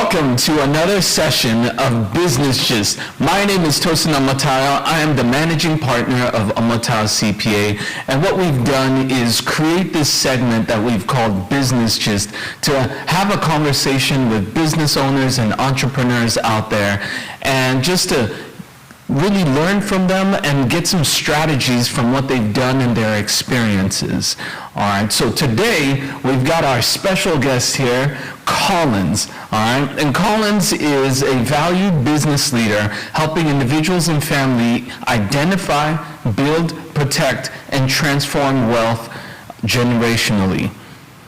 Welcome to another session of Business Gist. My name is Tosin Amatao. I am the managing partner of Amatao CPA, and what we've done is create this segment that we've called Business Gist to have a conversation with business owners and entrepreneurs out there, and just to really learn from them and get some strategies from what they've done in their experiences. All right, so today we've got our special guest here, Collins. All right, and Collins is a valued business leader helping individuals and family identify, build, protect, and transform wealth generationally.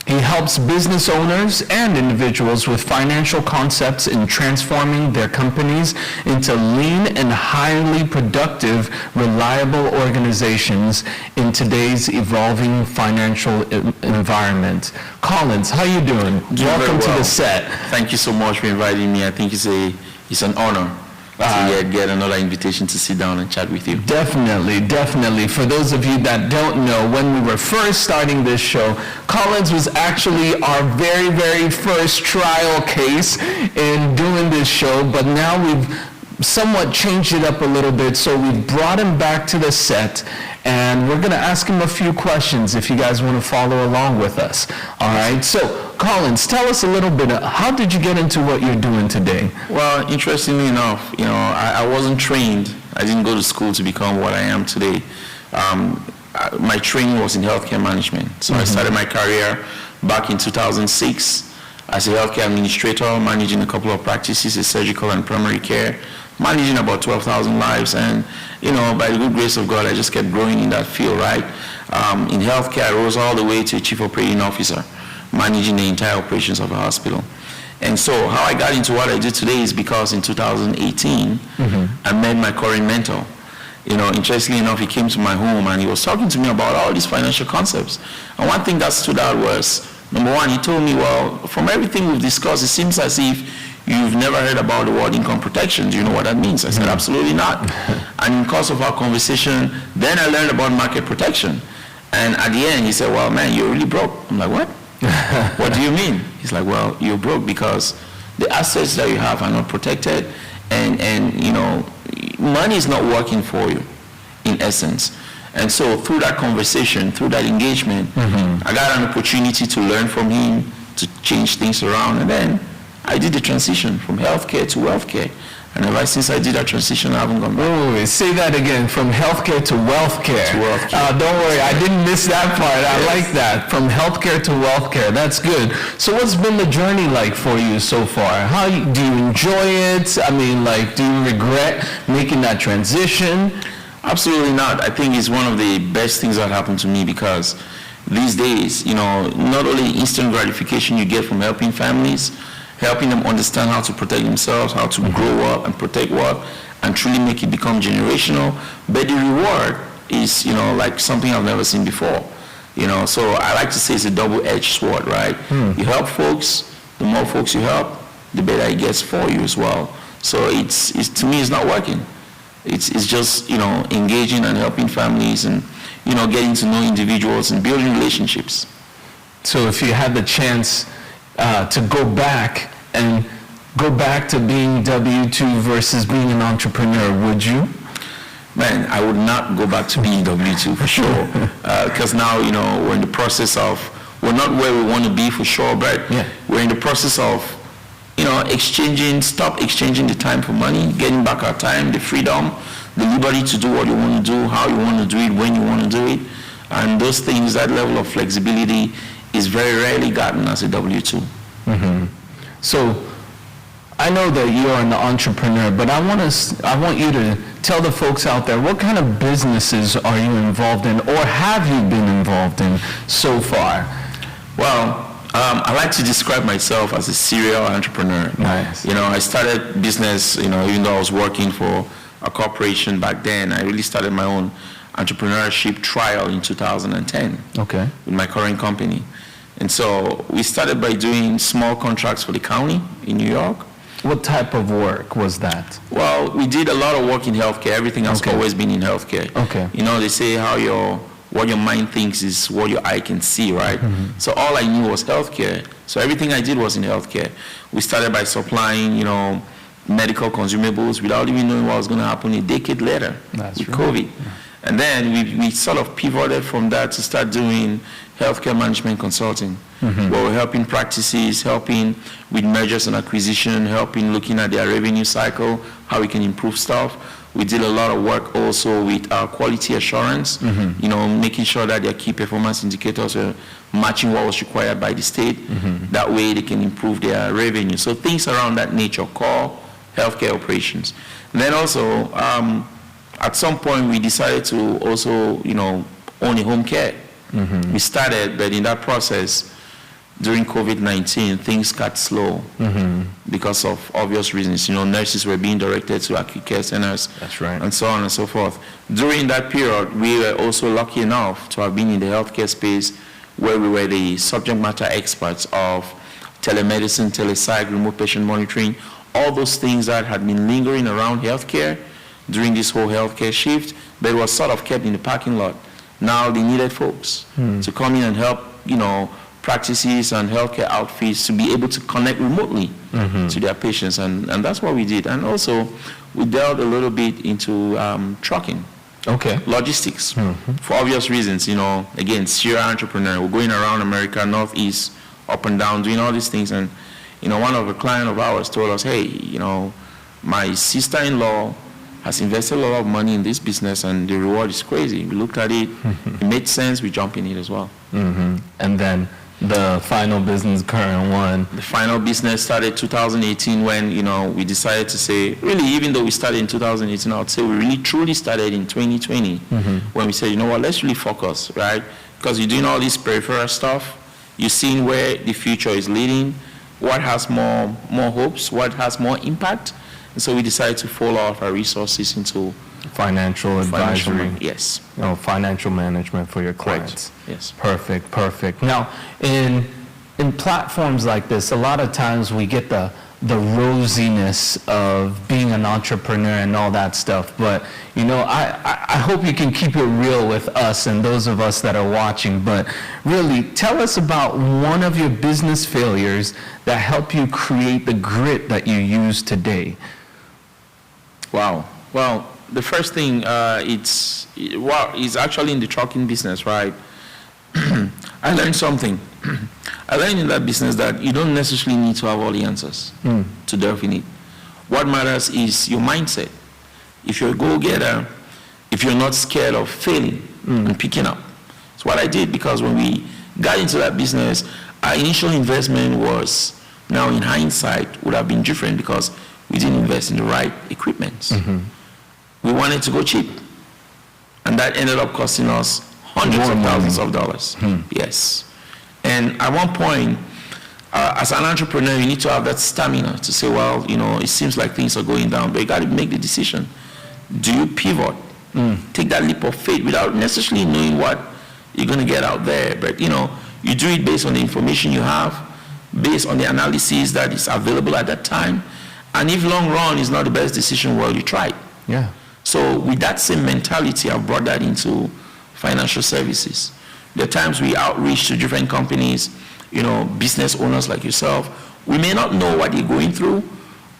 He helps business owners and individuals with financial concepts in transforming their companies into lean and highly productive, reliable organizations in today's evolving financial environment. Collins, how you doing? Welcome to the set. Thank you so much for inviting me. I think it's an honor to get another invitation to sit down and chat with you. Definitely, definitely. For those of you that don't know, when we were first starting this show, Collins was actually our very, very first trial case in doing this show, but now we've somewhat changed it up a little bit, so we've brought him back to the set, and we're going to ask him a few questions if you guys want to follow along with us. All right, so Collins, tell us a little bit, how did you get into what you're doing today? Well, interestingly enough, I wasn't trained. I didn't go to school to become what I am today. My training was in healthcare management. So I started my career back in 2006 as a healthcare administrator, managing a couple of practices in surgical and primary care, managing about 12,000 lives. And, by the good grace of God, I just kept growing in that field, right? In healthcare, I rose all the way to a chief operating officer, managing the entire operations of a hospital. And so how I got into what I do today is because in 2018, I met my current mentor. Interestingly enough, he came to my home and he was talking to me about all these financial concepts. And one thing that stood out was, number one, he told me, well, from everything we've discussed, it seems as if you've never heard about the word income protection. Do you know what that means? I said, absolutely not. And in the course of our conversation, then I learned about market protection. And at the end, he said, well, man, you're really broke. I'm like, what? What do you mean? He's like, well, you're broke because the assets that you have are not protected, and money is not working for you, in essence. And so through that conversation, through that engagement, I got an opportunity to learn from him, to change things around, and then I did the transition from healthcare to wealthcare. And ever since I did that transition, I haven't gone back. Wait, say that again, from healthcare to wealthcare. To wealthcare. Don't worry, I didn't miss that part. I like that, from healthcare to wealthcare. That's good. So what's been the journey like for you so far? Do you enjoy it? I mean, do you regret making that transition? Absolutely not. I think it's one of the best things that happened to me because these days, not only instant gratification you get from helping families, helping them understand how to protect themselves, how to grow up and protect wealth, and truly make it become generational. But the reward is, like something I've never seen before. So I like to say it's a double-edged sword, right? You help folks, the more folks you help, the better it gets for you as well. So it's to me, it's not working. It's just, engaging and helping families and, getting to know individuals and building relationships. So if you had the chance to go back to being W-2 versus being an entrepreneur, would you? Man, I would not go back to being W-2 for sure. Because now, we're in the process of, we're not where we want to be for sure, but we're in the process of, stop exchanging the time for money, getting back our time, the freedom, the liberty to do what you want to do, how you want to do it, when you want to do it. And those things, that level of flexibility is very rarely gotten as a W-2. So I know that you're an entrepreneur, but I want you to tell the folks out there, what kind of businesses are you involved in, or have you been involved in so far? Well, I like to describe myself as a serial entrepreneur. Nice. I started business, even though I was working for a corporation back then. I really started my own entrepreneurship trial in 2010 with my current company. And so we started by doing small contracts for the county in New York. What type of work was that? Well, we did a lot of work in healthcare. Everything has always been in healthcare. Okay. They say how your what your mind thinks is what your eye can see, right? So all I knew was healthcare. So everything I did was in healthcare. We started by supplying, medical consumables without even knowing what was going to happen a decade later with COVID. Yeah. And then we sort of pivoted from that to start doing healthcare management consulting, where we're helping practices, helping with mergers and acquisition, helping looking at their revenue cycle, how we can improve stuff. We did a lot of work also with our quality assurance, making sure that their key performance indicators were matching what was required by the state. That way they can improve their revenue. So things around that nature, core healthcare operations. And then also, at some point we decided to also, own a home care. We started, but in that process, during COVID-19, things got slow because of obvious reasons. Nurses were being directed to acute care centers. That's right. And so on and so forth. During that period, we were also lucky enough to have been in the healthcare space where we were the subject matter experts of telemedicine, telepsych, remote patient monitoring, all those things that had been lingering around healthcare during this whole healthcare shift, but it was sort of kept in the parking lot. Now they needed folks to come in and help, practices and healthcare outfits to be able to connect remotely to their patients, and that's what we did. And also, we delved a little bit into trucking, logistics, for obvious reasons. Again, serial entrepreneur. We're going around America, Northeast, up and down, doing all these things. And one of a client of ours told us, hey, my sister-in-law has invested a lot of money in this business, and the reward is crazy. We looked at it, it made sense, we jumped in it as well. And then the final business, current one. The final business started 2018 when, we decided to say, really, even though we started in 2018, I would say we really truly started in 2020 when we said, let's really focus, right? Because you're doing all this peripheral stuff, you're seeing where the future is leading, what has more hopes, what has more impact. And so we decided to fold all of our resources into financial advisory. Yes. Financial management for your clients. Yes. Perfect. Now, in platforms like this, a lot of times we get the rosiness of being an entrepreneur and all that stuff. But, I hope you can keep it real with us and those of us that are watching. But really, tell us about one of your business failures that helped you create the grit that you use today. Wow. Well, the first thing, it's actually in the trucking business, right? I learned something. I learned in that business that you don't necessarily need to have all the answers to delve in it. What matters is your mindset. If you're a go-getter, if you're not scared of failing and picking up. It's what I did, because when we got into that business, our initial investment was, now in hindsight, would have been different because we didn't invest in the right equipment. We wanted to go cheap. And that ended up costing us hundreds of thousands of dollars. Yes. And at one point, as an entrepreneur, you need to have that stamina to say, well, it seems like things are going down, but you got to make the decision. Do you pivot? Take that leap of faith without necessarily knowing what you're going to get out there. But, you do it based on the information you have, based on the analysis that is available at that time. And if long run is not the best decision, well, you try it. Yeah. So with that same mentality, I've brought that into financial services. There are times we outreach to different companies, business owners like yourself. We may not know what they're going through.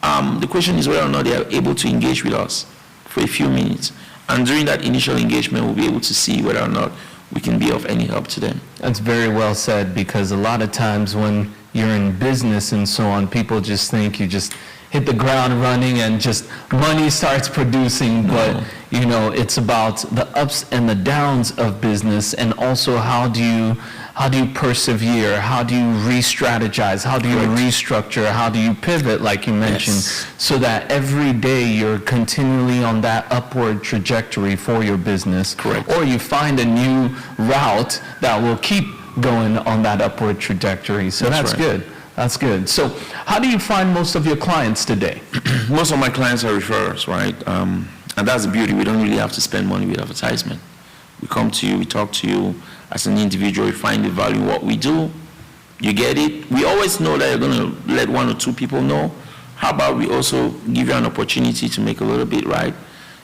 The question is whether or not they are able to engage with us for a few minutes. And during that initial engagement, we'll be able to see whether or not we can be of any help to them. That's very well said, because a lot of times when you're in business and so on, people just think you just hit the ground running and just money starts producing. But it's about the ups and the downs of business, and also how do you persevere, how do you re-strategize, how do you restructure, how do you pivot, like you mentioned, so that every day you're continually on that upward trajectory for your business. Or you find a new route that will keep going on that upward trajectory. So that's good. That's good. So how do you find most of your clients today? Most of my clients are referrals, right? And that's the beauty. We don't really have to spend money with advertisement. We come to you, we talk to you as an individual, you find the value in what we do, you get it. We always know that you're going to let one or two people know. How about we also give you an opportunity to make a little bit, right?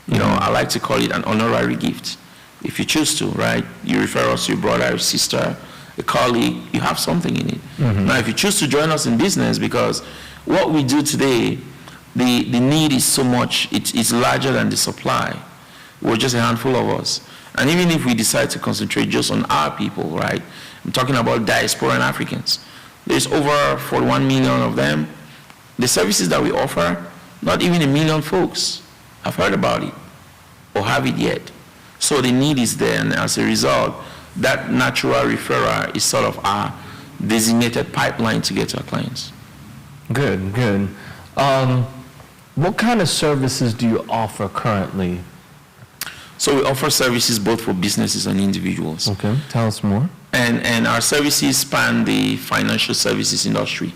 I like to call it an honorary gift. if you choose to, right? You refer us to your brother, your sister, a colleague, you have something in it. Now, if you choose to join us in business, because what we do today, the need is so much, it's larger than the supply. We're just a handful of us. And even if we decide to concentrate just on our people, right? I'm talking about diaspora and Africans. There's over 41 million of them. The services that we offer, not even 1 million folks have heard about it or have it yet. So the need is there, and as a result, that natural referral is sort of our designated pipeline to get to our clients. Good, good. What kind of services do you offer currently? So we offer services both for businesses and individuals. Okay, tell us more. And our services span the financial services industry.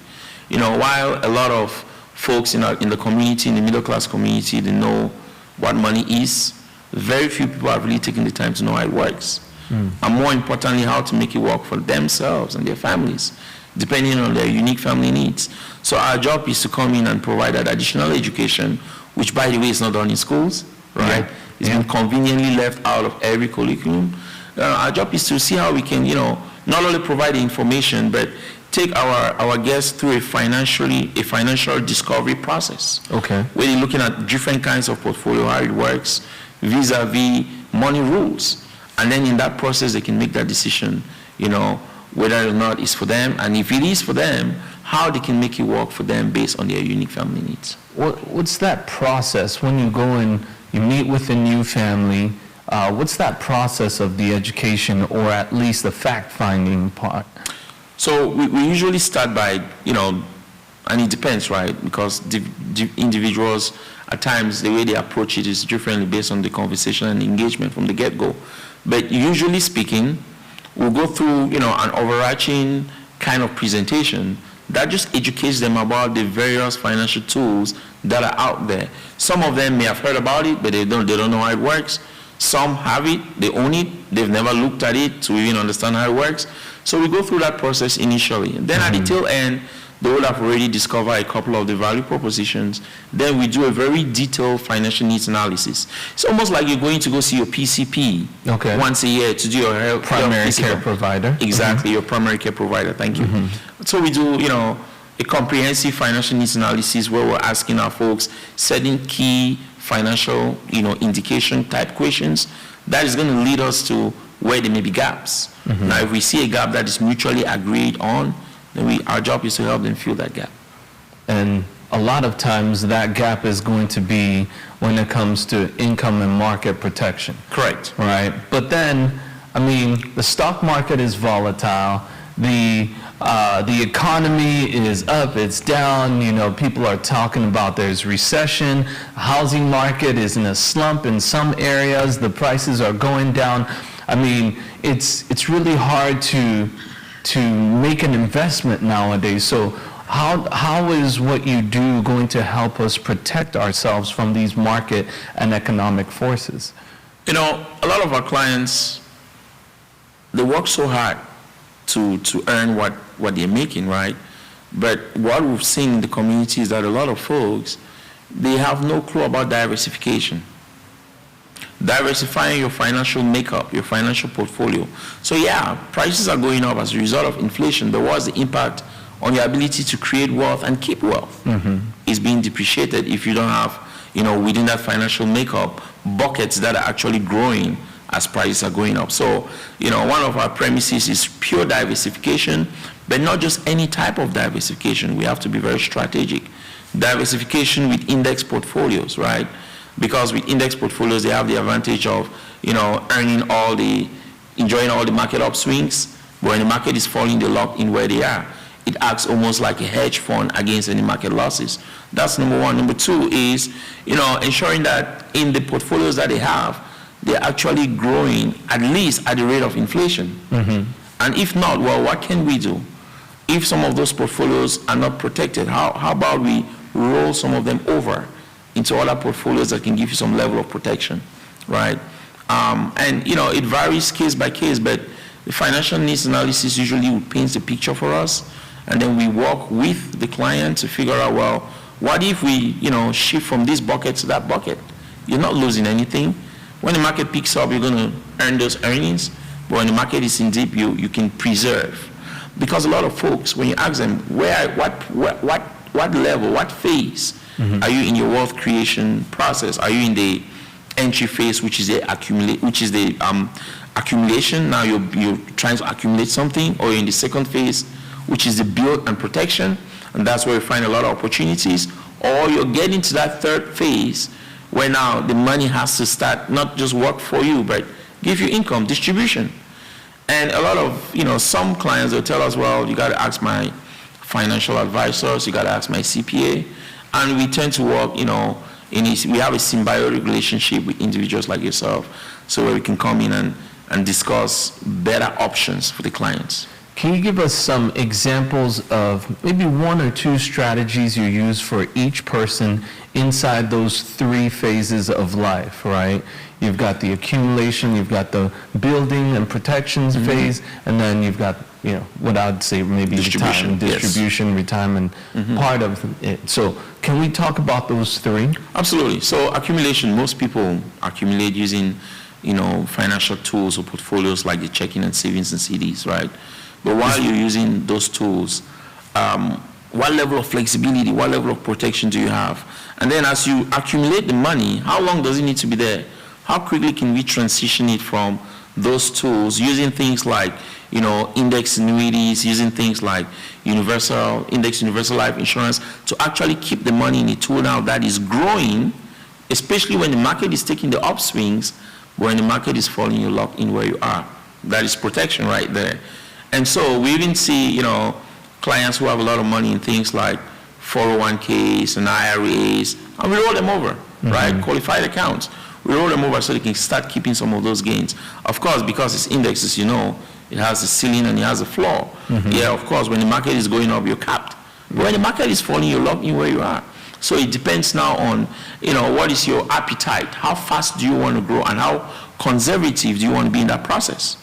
You know, while a lot of folks in the community, in the middle class community, they know what money is, very few people have really taken the time to know how it works. And more importantly, how to make it work for themselves and their families, depending on their unique family needs. So our job is to come in and provide that additional education, which, by the way, is not done in schools, right? Yeah. It's been conveniently left out of every curriculum. Our job is to see how we can, not only provide the information, but take our guests through a financial discovery process. Okay. Where they're looking at different kinds of portfolio, how it works, vis-a-vis money rules. And then in that process, they can make that decision, whether or not it's for them. And if it is for them, how they can make it work for them based on their unique family needs. What's that process when you go and you meet with a new family? What's that process of the education, or at least the fact-finding part? So we usually start by, and it depends, right? Because individuals, at times, the way they approach it is differently based on the conversation and engagement from the get-go. But usually speaking, we'll go through, an overarching kind of presentation that just educates them about the various financial tools that are out there. Some of them may have heard about it, but they don't know how it works. Some have it, they own it, they've never looked at it to even understand how it works. So we go through that process initially. And then at the tail end, they will have already discovered a couple of the value propositions. Then we do a very detailed financial needs analysis. It's almost like you're going to go see your PCP once a year to do your health primary care provider. Exactly, your primary care provider. Thank you. So we do, a comprehensive financial needs analysis where we're asking our folks certain key financial, indication type questions that is going to lead us to where there may be gaps. Now, if we see a gap that is mutually agreed on, then our job is to help them fill that gap. And a lot of times that gap is going to be when it comes to income and market protection. Correct. Right. But then, the stock market is volatile. The economy is up, it's down. People are talking about there's recession. Housing market is in a slump in some areas. The prices are going down. It's really hard to make an investment nowadays. So how is what you do going to help us protect ourselves from these market and economic forces? A lot of our clients, they work so hard to earn what they're making, right? But what we've seen in the community is that a lot of folks, they have no clue about diversification. Diversifying your financial makeup, your financial portfolio. So yeah, prices are going up as a result of inflation, but what's the impact on your ability to create wealth and keep wealth? It's being depreciated if you don't have, within that financial makeup, buckets that are actually growing as prices are going up. So, one of our premises is pure diversification, but not just any type of diversification. We have to be very strategic. Diversification with index portfolios, right? Because with index portfolios, they have the advantage of, enjoying all the market upswings, but when the market is falling, they lock in where they are. It acts almost like a hedge fund against any market losses. That's number one. Number two is, ensuring that in the portfolios that they have, they're actually growing at least at the rate of inflation. And if not, well, what can we do? If some of those portfolios are not protected, how about we roll some of them over into other portfolios that can give you some level of protection, right? And it varies case by case, but the financial needs analysis usually paints the picture for us, and then we work with the client to figure out, well, what if we shift from this bucket to that bucket? You're not losing anything. When the market picks up, you're going to earn those earnings. But when the market is in dip, you can preserve. Because a lot of folks, when you ask them, what level, what phase are you in your wealth creation process? Are you in the entry phase, which is the accumulation? Now you're trying to accumulate something, or you're in the second phase, which is the build and protection, and that's where you find a lot of opportunities. Or you're getting to that third phase, where now the money has to start not just work for you, but give you income, distribution. And a lot of, some clients will tell us, well, you got to ask my financial advisors, you got to ask my CPA. And we tend to work, we have a symbiotic relationship with individuals like yourself, so where we can come in and discuss better options for the clients. Can you give us some examples of maybe one or two strategies you use for each person inside those three phases of life, right? You've got the accumulation, you've got the building and protections phase, and then you've got, what I'd say maybe distribution, retirement, part of it. So can we talk about those three? Absolutely. So accumulation, most people accumulate using, financial tools or portfolios like the checking and savings and CDs, right? But while you're using those tools, what level of flexibility, what level of protection do you have? And then as you accumulate the money, how long does it need to be there? How quickly can we transition it from those tools using things like, index annuities, using things like universal life insurance to actually keep the money in a tool now that is growing, especially when the market is taking the upswings, but when the market is falling, you're locked in where you are. That is protection right there. And so we even see, clients who have a lot of money in things like 401ks and IRAs, and we roll them over, right? Qualified accounts. We roll them over so they can start keeping some of those gains. Of course, because it's indexes, it has a ceiling and it has a floor. Yeah, of course, when the market is going up, you're capped. But when the market is falling, you're locked in where you are. So it depends now on, what is your appetite? How fast do you want to grow, and how conservative do you want to be in that process?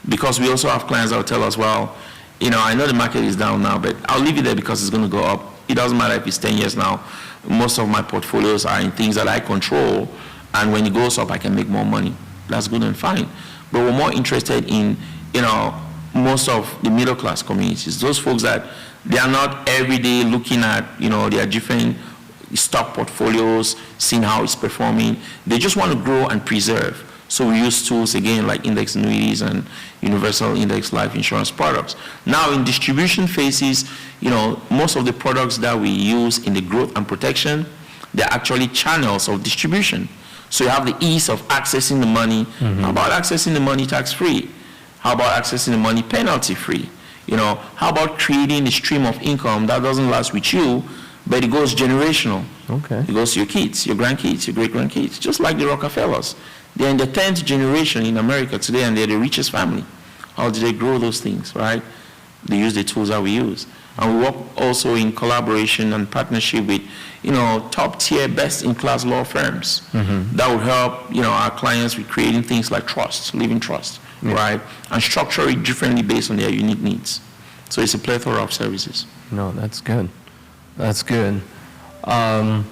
Because we also have clients that will tell us, well, I know the market is down now, but I'll leave it there because it's going to go up. It doesn't matter if it's 10 years now. Most of my portfolios are in things that I control, and when it goes up, I can make more money. That's good and fine. But we're more interested in, most of the middle class communities, those folks that they are not every day looking at, their different stock portfolios, seeing how it's performing. They just want to grow and preserve. So we use tools, again, like index annuities and universal index life insurance products. Now, in distribution phases, most of the products that we use in the growth and protection, they're actually channels of distribution. So you have the ease of accessing the money. How about accessing the money tax-free? How about accessing the money penalty-free? How about creating a stream of income that doesn't last with you, but it goes generational? Okay. It goes to your kids, your grandkids, your great-grandkids, just like the Rockefellers. They're in the 10th generation in America today, and they're the richest family. How did they grow those things, right? They use the tools that we use. And we work also in collaboration and partnership with, top-tier, best-in-class law firms that will help, our clients with creating things like trusts, living trusts, right? And structure it differently based on their unique needs. So it's a plethora of services. No, that's good. That's good. Are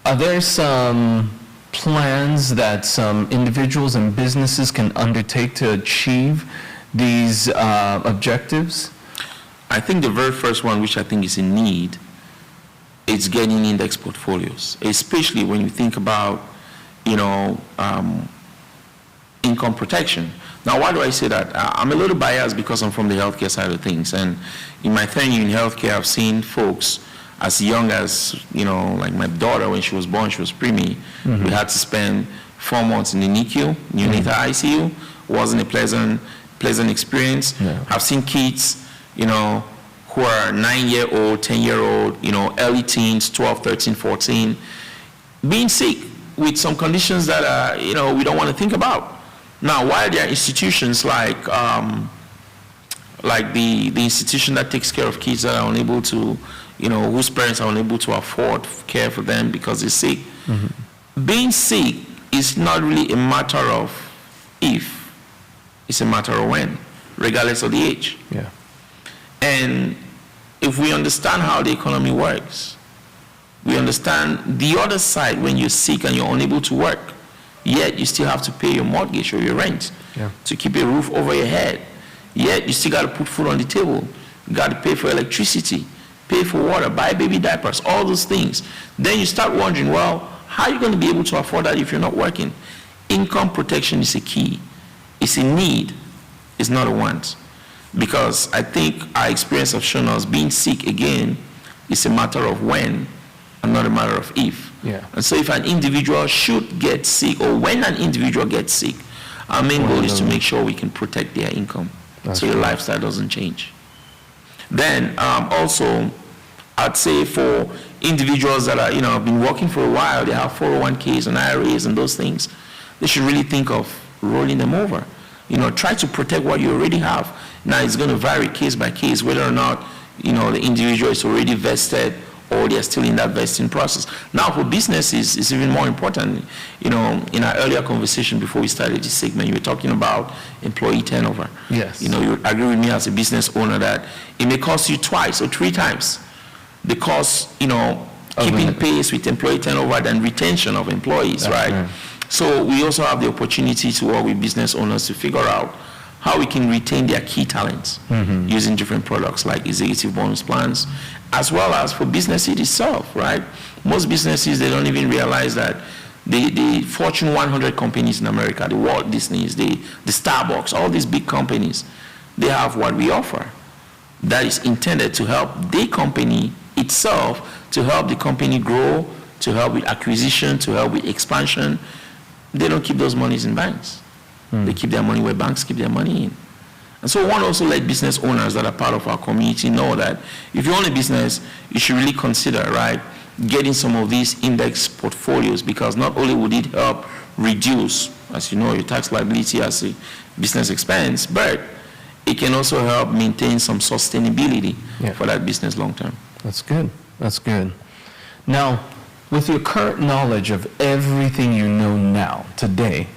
there some plans that some individuals and businesses can undertake to achieve these objectives? I think the very first one, which I think is in need, is getting index portfolios, especially when you think about, income protection. Now, why do I say that? I'm a little biased because I'm from the healthcare side of things, and in my tenure in healthcare, I've seen folks as young as, like my daughter, when she was born, she was preemie. We had to spend 4 months in the NICU, neonatal ICU. Wasn't a pleasant experience. Yeah. I've seen kids, who are 9-year-old, 10-year-old, early teens, 12, 13, 14, being sick with some conditions that, we don't want to think about. Now, while there are institutions like the institution that takes care of kids that are unable to, whose parents are unable to afford care for them because they're sick. Being sick is not really a matter of if, it's a matter of when, regardless of the age. Yeah. And if we understand how the economy works, we understand the other side when you're sick and you're unable to work. yet you still have to pay your mortgage or your rent Yeah. to keep a roof over your head. Yet you still got to put food on the table. You got to pay for electricity, pay for water, buy baby diapers, all those things. Then you start wondering, well, how are you going to be able to afford that if you're not working? Income protection is a key. It's a need. It's not a want. Because I think our experience has shown us being sick again is a matter of when and not a matter of if. Yeah. And so if an individual should get sick, or when an individual gets sick, our main goal is to make sure we can protect their income so their lifestyle doesn't change. Then also, I'd say for individuals that are, have been working for a while, they have 401ks and IRAs and those things, they should really think of rolling them over. Try to protect what you already have. Now, it's going to vary case by case whether or not, the individual is already vested or they're still in that vesting process. Now, for businesses, it's even more important. In our earlier conversation before we started this segment, you were talking about employee turnover. Yes. You agree with me as a business owner that it may cost you twice or three times the cost, keeping pace with employee turnover than retention of employees, right? So we also have the opportunity to work with business owners to figure out how we can retain their key talents using different products like executive bonus plans, as well as for businesses itself, right? Most businesses, they don't even realize that the Fortune 100 companies in America, the Walt Disneys, the Starbucks, all these big companies, they have what we offer that is intended to help the company itself, to help the company grow, to help with acquisition, to help with expansion. They don't keep those monies in banks. They keep their money where banks keep their money in. And so we want to also let business owners that are part of our community know that if you own a business, you should really consider, right, getting some of these index portfolios, because not only would it help reduce, as you know, your tax liability as a business expense, but it can also help maintain some sustainability for that business long term. That's good. That's good. Now, with your current knowledge of everything you know now, today,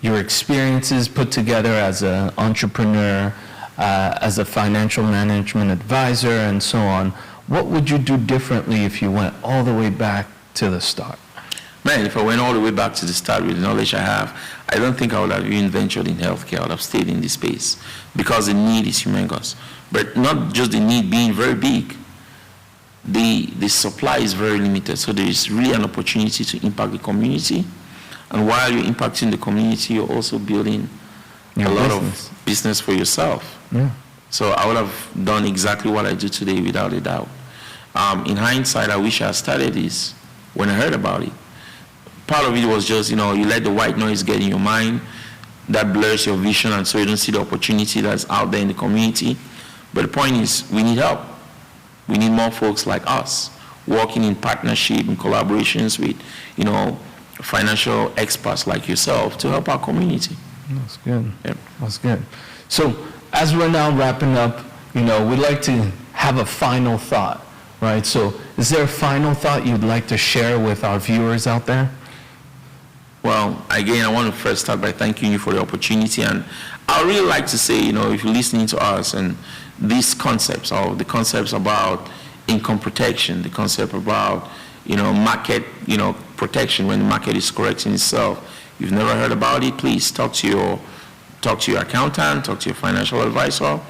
your experiences put together as an entrepreneur, as a financial management advisor, and so on, what would you do differently if you went all the way back to the start? Man, if I went all the way back to the start with the knowledge I have, I don't think I would have even ventured in healthcare. I would have stayed in this space because the need is humongous. But not just the need being very big, the supply is very limited. So there is really an opportunity to impact the community. And while you're impacting the community, you're also building a lot of business for yourself. Yeah. So I would have done exactly what I do today without a doubt. In hindsight, I wish I had started this when I heard about it. Part of it was just, you let the white noise get in your mind. That blurs your vision, and so you don't see the opportunity that's out there in the community. But the point is, we need help. We need more folks like us working in partnership and collaborations with, financial experts like yourself to help our community. That's good. Yep. That's good. So as we're now wrapping up, we'd like to have a final thought, right? So is there a final thought you'd like to share with our viewers out there? Well, again, I want to first start by thanking you for the opportunity. And I would really like to say, if you're listening to us and these concepts, or the concepts about income protection, the concept about, market, protection when the market is correcting itself, you've never heard about it, please talk to your accountant, talk to your financial advisor,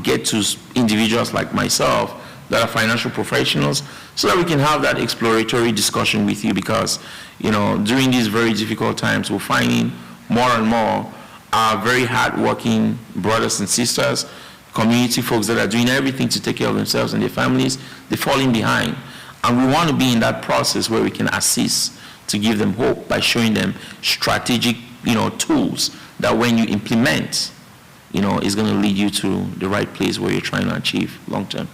get to individuals like myself that are financial professionals, so that we can have that exploratory discussion with you, because, during these very difficult times, we're finding more and more our very hardworking brothers and sisters, community folks that are doing everything to take care of themselves and their families, they're falling behind. And we want to be in that process where we can assist to give them hope by showing them strategic, tools that when you implement, is going to lead you to the right place where you're trying to achieve long-term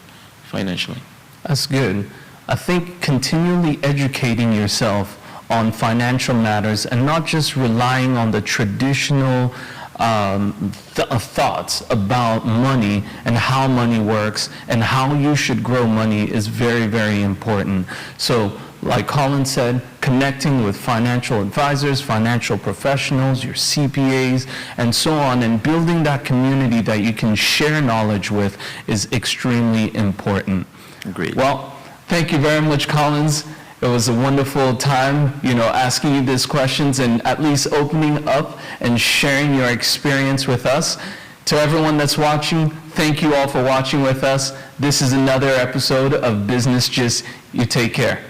financially. That's good. I think continually educating yourself on financial matters and not just relying on the traditional thoughts about money and how money works and how you should grow money is very, very important. So like Colin said, connecting with financial advisors, financial professionals, your CPAs, and so on, and building that community that you can share knowledge with is extremely important. Agreed. Well, thank you very much, Collins. It was a wonderful time, asking you these questions and at least opening up and sharing your experience with us. To everyone that's watching, thank you all for watching with us. This is another episode of Business Gist. You take care.